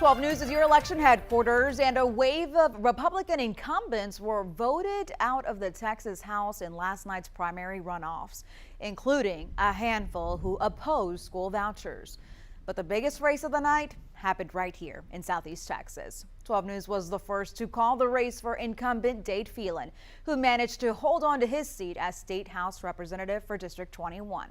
12 News is your election headquarters, and a wave of Republican incumbents were voted out of the Texas House in last night's primary runoffs, including a handful who opposed school vouchers. But the biggest race of the night happened right here in Southeast Texas. 12 News was the first to call the race for incumbent Dade Phelan, who managed to hold on to his seat as State House Representative for District 21.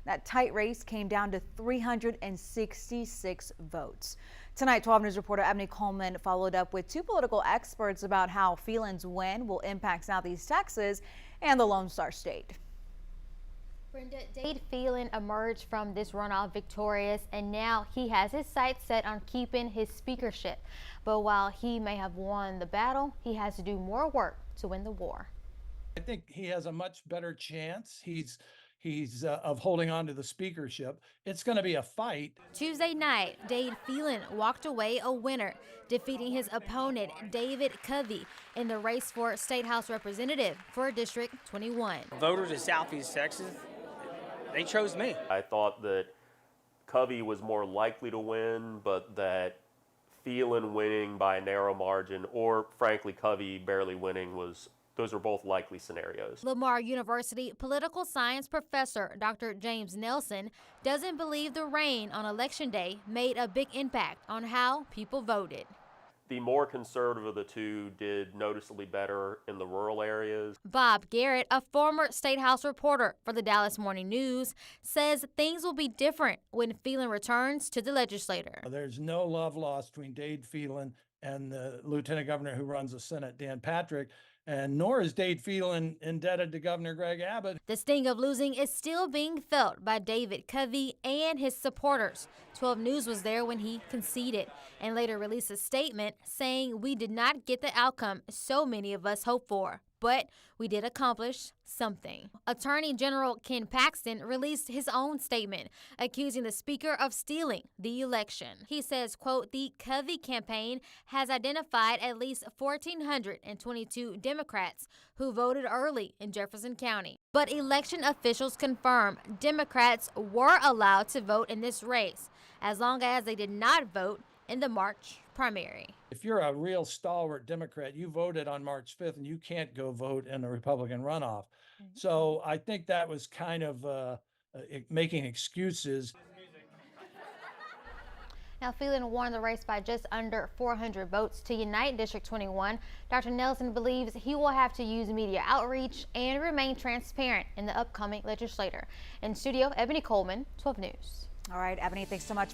That tight race came down to 366 votes. Tonight, 12 News reporter Ebony Coleman followed up with two political experts about how Phelan's win will impact Southeast Texas and the Lone Star State. Brenda, Dade Phelan emerged from this runoff victorious, and now he has his sights set on keeping his speakership. But while he may have won the battle, he has to do more work to win the war. I think he has a much better chance. He's of holding on to the speakership. It's going to be a fight. Tuesday night, Dade Phelan walked away a winner, defeating his opponent, David Covey, in the race for State House Representative for District 21. Voters in Southeast Texas, they chose me. I thought that Covey was more likely to win, but that Phelan winning by a narrow margin, or frankly Covey barely winning, those are both likely scenarios. Lamar University political science professor Dr. James Nelson doesn't believe the rain on Election Day made a big impact on how people voted. The more conservative of the two did noticeably better in the rural areas. Bob Garrett, a former State House reporter for the Dallas Morning News, says things will be different when Phelan returns to the legislature. There's no love lost between Dade Phelan and the Lieutenant Governor who runs the Senate, Dan Patrick, and nor is Dade Phelan indebted to Governor Greg Abbott. The sting of losing is still being felt by David Covey and his supporters. 12 News was there when he conceded and later released a statement saying, "We did not get the outcome so many of us hoped for, but we did accomplish something." Attorney General Ken Paxton released his own statement accusing the speaker of stealing the election. He says, quote, "The Covey campaign has identified at least 1,422 Democrats who voted early in Jefferson County." But election officials confirm Democrats were allowed to vote in this race as long as they did not vote in the March primary. If you're a real stalwart Democrat, you voted on March 5th and you can't go vote in a Republican runoff. So I think that was kind of making excuses. Now, Phelan won the race by just under 400 votes to unite District 21. Dr. Nelson believes he will have to use media outreach and remain transparent in the upcoming legislature. In studio, Ebony Coleman, 12 News. All right, Ebony, thanks so much.